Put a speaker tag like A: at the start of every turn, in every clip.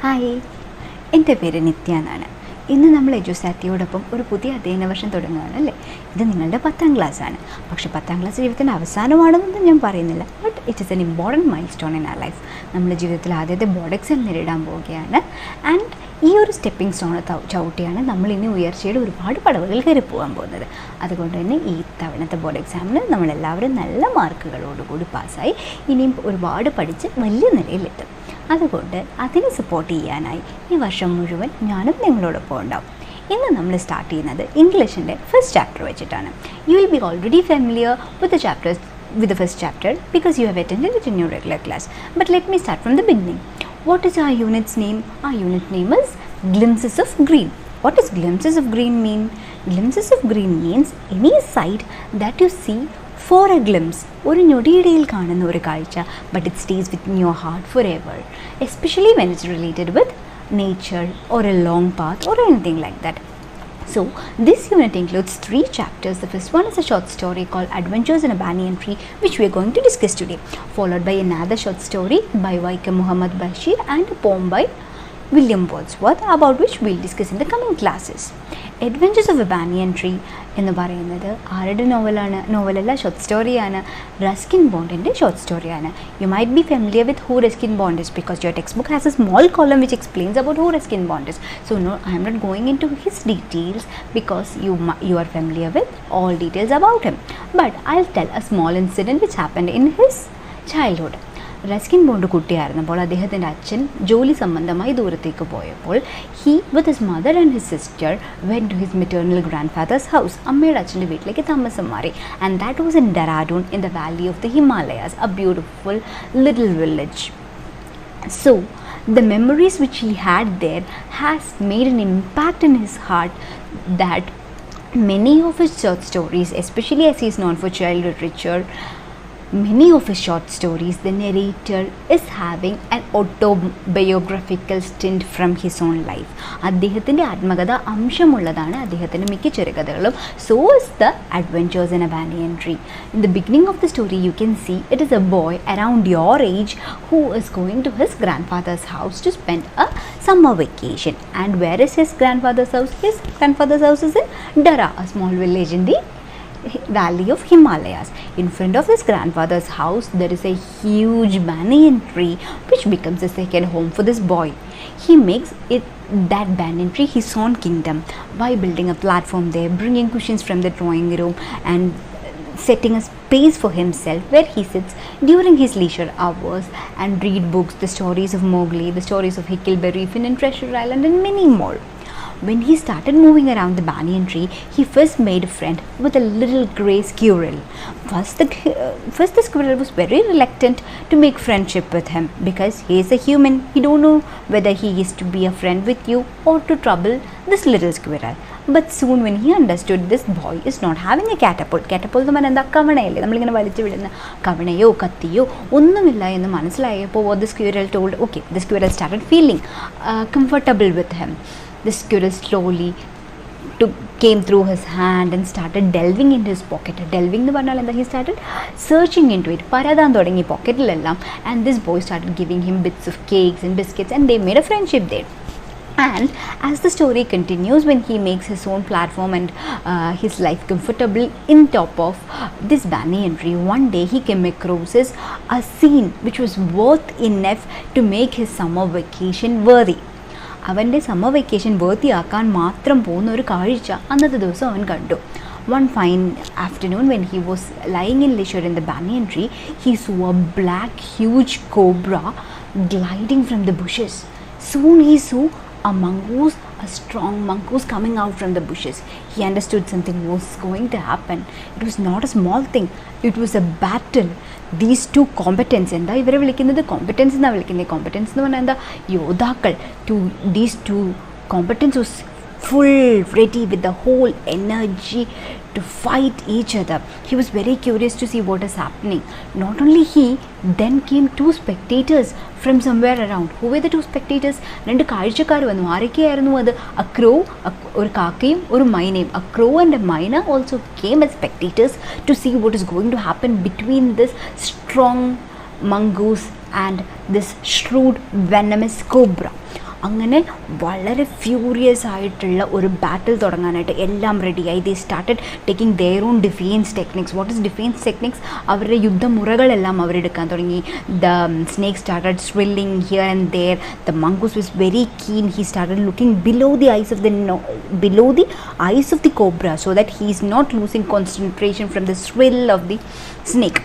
A: Hi, എൻ്റെ പേര് നിത്യ എന്നാണ്. ഇന്ന് നമ്മൾ എജുസാറ്റിയോടൊപ്പം ഒരു പുതിയ അധ്യയന വർഷം തുടങ്ങുകയാണ് അല്ലേ. ഇത് നിങ്ങളുടെ 10ാം ക്ലാസ്സാണ്. പക്ഷേ 10ാം ക്ലാസ് ജീവിതത്തിൻ്റെ അവസാനമാണെന്നൊന്നും ഞാൻ പറയുന്നില്ല. But it is an important milestone in our life. നമ്മുടെ ജീവിതത്തിൽ ആദ്യത്തെ ബോർഡ് എക്സാം നേരിടാൻ പോവുകയാണ്. ആൻഡ് ഈ ഒരു സ്റ്റെപ്പിംഗ് സ്റ്റോൺ ചവിട്ടിയാണ് നമ്മളിനി ഉയർച്ചയുടെ ഒരുപാട് പടവുകൾ കയറി പോകാൻ പോകുന്നത്. അതുകൊണ്ട് തന്നെ ഈ തവണത്തെ ബോർഡ് എക്സാമിന് നമ്മളെല്ലാവരും നല്ല മാർക്കുകളോടുകൂടി പാസ്സായി ഇനിയും ഒരുപാട് പഠിച്ച് വലിയ നിലയിലെത്തും. അതുകൊണ്ട് അതിനെ സപ്പോർട്ട് ചെയ്യാനായി ഈ വർഷം മുഴുവൻ ഞാനും നിങ്ങളോടൊപ്പം ഉണ്ടാവും. ഇന്ന് നമ്മൾ സ്റ്റാർട്ട് ചെയ്യുന്നത് ഇംഗ്ലീഷിൻ്റെ ഫസ്റ്റ് ചാപ്റ്റർ വെച്ചിട്ടാണ്. You will be already familiar with the first chapter because you have attended it in your regular class. But let me start from the beginning. What is our unit's name? Our unit name is Glimpses of Green. What does Glimpses of Green mean? Glimpses of Green means any sight that you see for a glimpse. ഒരു ഞൊടിയിടയിൽ കാണുന്ന ഒരു കാഴ്ച, but it stays within your heart forever, especially when it's related with nature or a long path or anything like that. So this unit includes 3 chapters. The first one is a short story called Adventures in a Banyan Tree, which we are going to discuss today, followed by another short story by Y.K. Muhammad Bashir and a poem by William Wordsworth, about which we will discuss in the coming classes. Adventures of a Banyan Tree എന്ന് പറയുന്നത് ആരുടെ നോവലല്ല, short സ്റ്റോറിയാണ്. Ruskin ബോണ്ടിൻ്റെ short സ്റ്റോറിയാണ്. You might be familiar with who Ruskin Bond is because your textbook has a small column which explains about who Ruskin Bond is. So no, I am not going into his details because you are familiar with all details about him. But I'll tell a small incident which happened in his childhood. Ruskin Bond കുട്ടിയായിരുന്നപ്പോൾ അദ്ദേഹത്തിൻ്റെ അച്ഛൻ ജോലി സംബന്ധമായി ദൂരത്തേക്ക് പോയപ്പോൾ he with his mother and his sister went to his maternal grandfather's house. അമ്മയുടെ അച്ഛൻ്റെ വീട്ടിലേക്ക് താമസം മാറി. And that was in Dehradun in the valley of the Himalayas, a beautiful little village. So the memories which he had there has made an impact in his heart that many of his short stories, especially as he is known for child literature, many of his short stories, the narrator is having an autobiographical stint from his own life. അദ്ദേഹത്തിൻ്റെ ആത്മകഥ അംശമുള്ളതാണ് അദ്ദേഹത്തിൻ്റെ മിക്ക ചെറുകഥകളും. So is the Adventures in a Banyan Tree. In the beginning of the story you can see it is a boy around your age who is going to his grandfather's house to spend a summer vacation. And where is his grandfather's house? His grandfather's house is in Dara, a small village in the valley of Himalayas. In front of his grandfather's house there is a huge banyan tree which becomes a second home for this boy. He makes it that banyan tree his own kingdom by building a platform there, bringing cushions from the drawing room and setting a space for himself where he sits during his leisure hours and read books, the stories of Mowgli, the stories of Huckleberry Finn and Treasure Island and many more. When he started moving around the banyan tree, he first made a friend with a little grey squirrel. First the squirrel was very reluctant to make friendship with him because he is a human. He don't know whether he is to be a friend with you or to trouble this little squirrel. But soon when he understood this boy is not having a catapult എന്ന് പറഞ്ഞാൽ എന്താ, കവണയല്ലേ, നമ്മളിങ്ങനെ വലിച്ചു വിടുന്ന കവണയോ കത്തിയോ ഒന്നുമില്ല എന്ന് മനസ്സിലായപ്പോൾ what the squirrel told, okay, the squirrel started feeling comfortable with him. The squirrel slowly came through his hand and started delving into his pocket. Delving എന്ന് പറഞ്ഞാൽ എന്താ, he started searching into it. പരതാൻ തുടങ്ങി പോക്കറ്റിലെല്ലാം. And this boy started giving him bits of cakes and biscuits and they made a friendship there. And as the story continues, when he makes his own platform and his life comfortable in top of this banyan tree, one day he came across a scene which was worth enough to make his summer vacation worthy. അവൻ്റെ summer vacation വൃത്തിയാക്കാൻ മാത്രം പോകുന്ന ഒരു കാഴ്ച അന്നത്തെ ദിവസം അവൻ കണ്ടു. One fine afternoon when he was lying in leisure in the banyan tree, he saw a black huge cobra gliding from the bushes. Soon he saw a strong mongoose coming out from the bushes. He understood something was going to happen. It was not a small thing. It was a battle. These two combatants, എന്താ ഇവരെ വിളിക്കുന്നത്, competence എന്നാണ് വിളിക്കുന്നത്. Competence എന്ന് പറഞ്ഞാൽ എന്താ, യോദ്ധാക്കൾ. These two combatants was full ready with the whole energy to fight each other. He was very curious to see what is happening. Not only he, then came 2 spectators from somewhere around. Who were the 2 spectators? 2 കാഴ്ചക്കാർ വന്നു. ആരൊക്കെയായിരുന്നു അത്? A crow, ഒരു കാക്കയും ഒരു മൈനയും. A crow and a myna also came as spectators to see what is going to happen between this strong mongoose and this shrewd venomous cobra. അങ്ങനെ വളരെ furious ആയിട്ടുള്ള ഒരു ബാറ്റിൽ തുടങ്ങാനായിട്ട് എല്ലാം റെഡിയായി. ദേ started taking their own defence techniques. What is defence techniques? അവരുടെ യുദ്ധമുറകളെല്ലാം അവരെടുക്കാൻ തുടങ്ങി. The snake started swirling here and there. The mongoose was very keen. He started looking below the eyes of the cobra, so that he is not losing concentration from the swirl of the snake.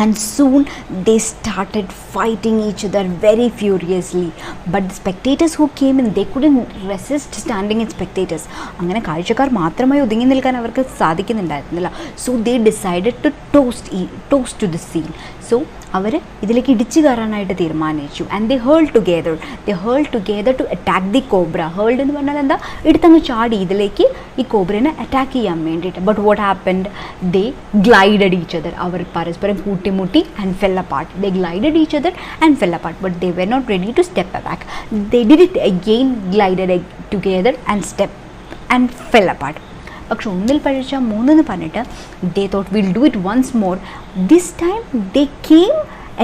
A: And soon they started fighting each other very furiously. But the spectators who came in, they couldn't resist standing as spectators. അങ്ങനെ കാഴ്ചക്കാർ മാത്രമായി ഒതുങ്ങി നിൽക്കാൻ അവർക്ക് സാധിക്കുന്നുണ്ടായിരുന്നില്ല. So they decided to toast to the scene. So അവർ ഇതിലേക്ക് ഇടിച്ചു കയറാനായിട്ട് തീരുമാനിച്ചു. And they held together to attack the cobra. Held എന്ന് പറഞ്ഞാൽ എന്താ? എടുത്തങ്ങ് ചാടി ഇതിലേക്ക് ഈ കോബ്രനെ അറ്റാക്ക് ചെയ്യാൻ വേണ്ടിയിട്ട്. But what happened? They glided each other. അവർ പരസ്പരം കൂട്ടിമുട്ടി and fell apart. They glided each other and fell apart. But they were not ready to step back. They did it again, glided together and step and fell apart. പക്ഷെ ഒന്നിൽ പഴിച്ച മൂന്നെന്ന് പറഞ്ഞിട്ട് they thought will do it once more. This time they came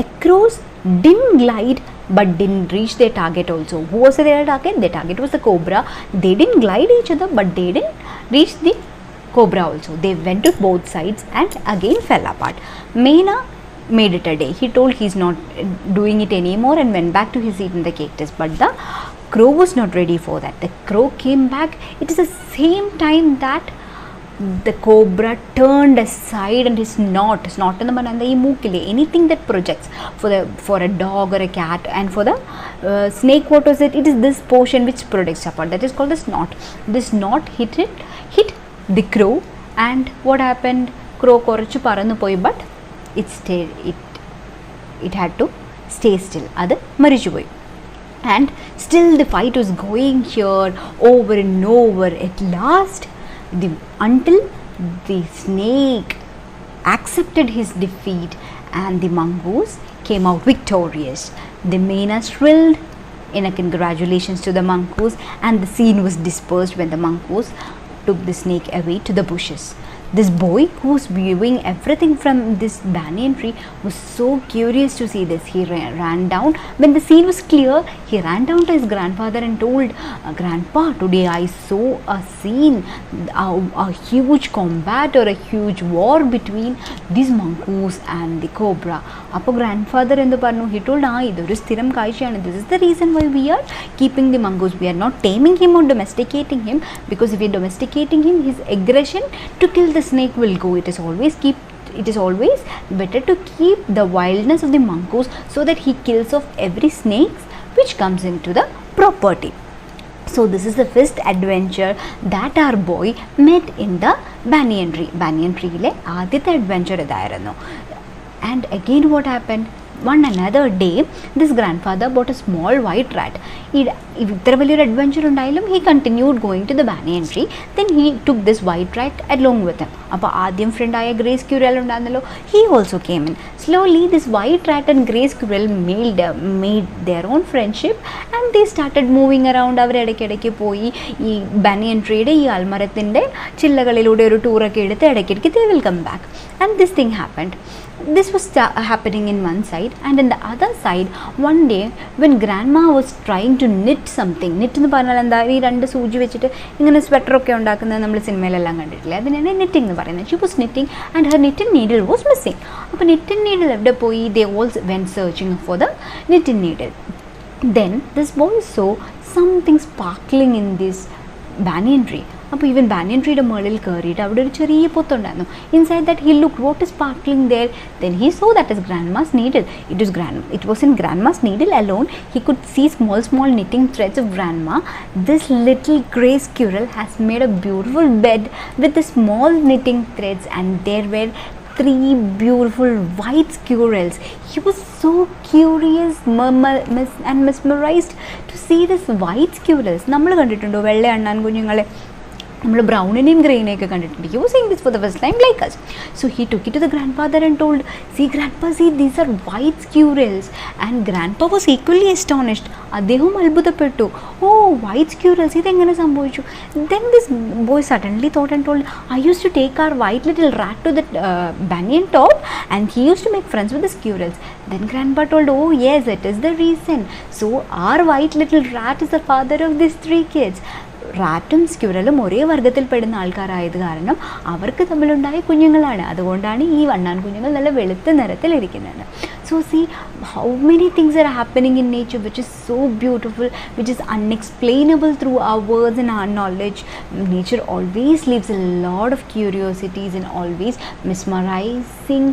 A: across, didn't glide but didn't reach their target also. Who was their target? Their target was the cobra. They didn't glide each other but they didn't reach the cobra also. They went to both sides and again fell apart. Mena made it a day. He told he's not doing it anymore and went back to his seat in the cactus. But the crow was not ready for that. The crow came back. It is the same time that the cobra turned aside and his snot എന്ന് പറഞ്ഞാൽ ഈ മൂക്കിലെ anything that projects for a dog or a cat, and for the snake, what was it? It is this portion which projects apart, that is called the snot. The snot hit the crow, and what happened? Crow കുറച്ച് പറന്നു പോയി, but it had to stay still. അത് മരിച്ചുപോയി. And still the fight was going here over and over. At last, until the snake accepted his defeat and the mongoose came out victorious. The mena shrilled in a congratulations to the mongoose, and the scene was dispersed when the mongoose took the snake away to the bushes. This boy, who was viewing everything from this banyan tree, was so curious to see this. He ran down. When the scene was clear, he ran down to his grandfather and told, "Grandpa, today I saw a scene, a huge combat or a huge war between this mongoose and the cobra." Appo grandfather endu parnu, he told, idoru sthiram kaishana. This is the reason why we are keeping the mongoose. We are not taming him or domesticating him, because if we are domesticating him, his aggression to kill the snake will go. It is always better to keep the wildness of the mongoose, so that he kills off every snake which comes into the property. So this is the first adventure that our boy met in the banyan tree. Banyan tree le ആദ്യത്തെ adventure ഇതായിരുന്നു. And again what happened? One another day, this grandfather bought a small white rat. ഇത്ര വലിയൊരു adventure ഉണ്ടായാലും he continued going to the banyan tree. Then he took this white rat along with him. അപ്പോൾ ആദ്യം ഫ്രണ്ടായ grey squirrel ഉണ്ടായിരുന്നല്ലോ, he also came in. Slowly this white rat and grey squirrel made their own friendship, and they started moving around. അവർ ഇടയ്ക്കിടയ്ക്ക് പോയി ഈ banyan treeയുടെ ഈ ആൽമരത്തിൻ്റെ ചില്ലകളിലൂടെ ഒരു ടൂറൊക്കെ എടുത്ത് ഇടയ്ക്കിടയ്ക്ക് they will come back. And this thing happened. This was happening in one side, and in the other side, one day when grandma was trying to knit something. Knit എന്ന് പറഞ്ഞാൽ എന്താ? ഈ രണ്ട് സൂചി വെച്ചിട്ട് ഇങ്ങനെ സ്വെറ്ററൊക്കെ ഉണ്ടാക്കുന്നത് നമ്മൾ സിനിമയിലെല്ലാം കണ്ടിട്ടില്ലേ? അതിനാണ് knitting എന്ന് പറയുന്നത്. She was knitting and her knitting needle was missing. അപ്പോൾ knitting needle എവിടെ പോയി? They all went searching for the knitting needle. Then this boy saw something sparkling in this banyan tree. അപ്പോൾ ഈവൻ ബാനിയൻ ട്രീയുടെ മുകളിൽ കയറിയിട്ട് അവിടെ ഒരു ചെറിയ പൊത്തുണ്ടായിരുന്നു. Inside that he look what is sparkling there. Then he saw that is grandma's needle. It was in grandma's needle alone. He could see small knitting threads of grandma. This little grey squirrel has made a beautiful bed with the small knitting threads, and there were 3 beautiful white squirrels. He was so curious and mesmerized to see this white squirrels. നമ്മൾ കണ്ടിട്ടുണ്ടോ വെള്ള അണ്ണാൻ കുഞ്ഞുങ്ങളെ? നമ്മൾ ബ്രൗണിനെയും ഗ്രെയിനെയൊക്കെ കണ്ടിട്ടുണ്ട്. He was seeing this for the first time like us. So he took it to the grandfather and told, see grandpa, see these are white squirrels. And grandpa was equally astonished. അദ്ദേഹവും അത്ഭുതപ്പെട്ടു. ഓ, white squirrels, ഇതെങ്ങനെ സംഭവിച്ചു? Then this boy suddenly thought and told, I used to take our white little rat to the banyan top and he used to make friends with the squirrels. Then grandpa told, oh yes, it is the reason. So our white little rat is the father of these 3 kids. റാറ്റും സ്ക്യൂറലും ഒരേ വർഗ്ഗത്തിൽപ്പെടുന്ന ആൾക്കാരായത് കാരണം അവർക്ക് തമ്മിലുണ്ടായ കുഞ്ഞുങ്ങളാണ്. അതുകൊണ്ടാണ് ഈ വണ്ണാൻ കുഞ്ഞുങ്ങൾ നല്ല വെളുത്ത നിറത്തിലിരിക്കുന്നത്. So see how many things are happening in nature which is so beautiful, which is unexplainable through our words and our knowledge. Nature always leaves a lot of curiosities and always mesmerizing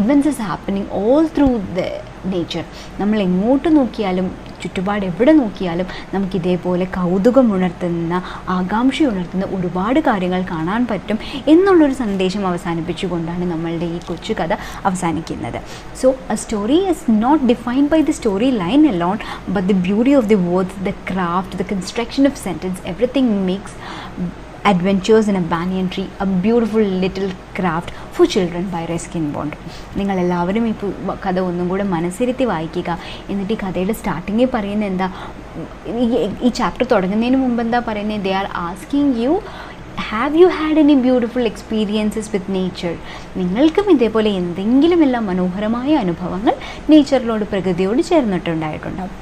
A: events is happening all through the nature. നമ്മൾ എങ്ങോട്ട് നോക്കിയാലും ചുറ്റുപാട് എവിടെ നോക്കിയാലും നമുക്കിതേപോലെ കൗതുകമുണർത്തുന്ന, ആകാംക്ഷയുണർത്തുന്ന ഒരുപാട് കാര്യങ്ങൾ കാണാൻ പറ്റും എന്നുള്ളൊരു സന്ദേശം അവസാനിപ്പിച്ചുകൊണ്ടാണ് നമ്മളുടെ ഈ കൊച്ചു കഥ അവസാനിക്കുന്നത്. So a story is not defined by the storyline alone, but the beauty of the words, the craft, the construction of sentence, everything makes Adventures in a Banyan Tree a beautiful little craft for children by Ruskin Bond. നിങ്ങളെല്ലാവരും ഈ കഥ ഒന്നും കൂടെ മനസ്സിരുത്തി വായിക്കുക. എന്നിട്ട് ഈ കഥയുടെ സ്റ്റാർട്ടിങ്ങിൽ പറയുന്നത് എന്താ, ഈ ചാപ്റ്റർ തുടങ്ങുന്നതിന് മുമ്പ് എന്താ പറയുന്നത്, they are asking you, have you had any beautiful experiences with nature? നിങ്ങൾക്കും ഇതേപോലെ എന്തെങ്കിലും എല്ലാം മനോഹരമായ അനുഭവങ്ങൾ നേച്ചറിനോട്, പ്രകൃതിയോട് ചേർന്നിട്ടുണ്ടായിട്ടുണ്ടാവും.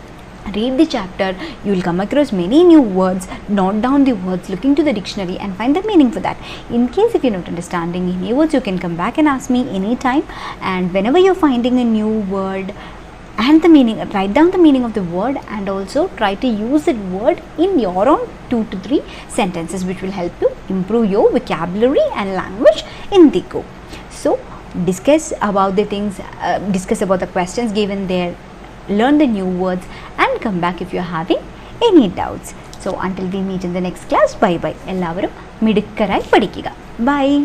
A: Read the chapter, you will come across many new words. Note down the words, look into the dictionary and find the meaning for that. In case if you're not understanding any words, you can come back and ask me anytime. And whenever you're finding a new word and the meaning, write down the meaning of the word and also try to use that word in your own 2 to 3 sentences, which will help you improve your vocabulary and language indigo. So discuss about the things, discuss about the questions given there, learn the new words and come back if you're having any doubts. So until we meet in the next class, bye bye. എല്ലാവരും മിടുക്കരായി പഠിക്കുക. Bye.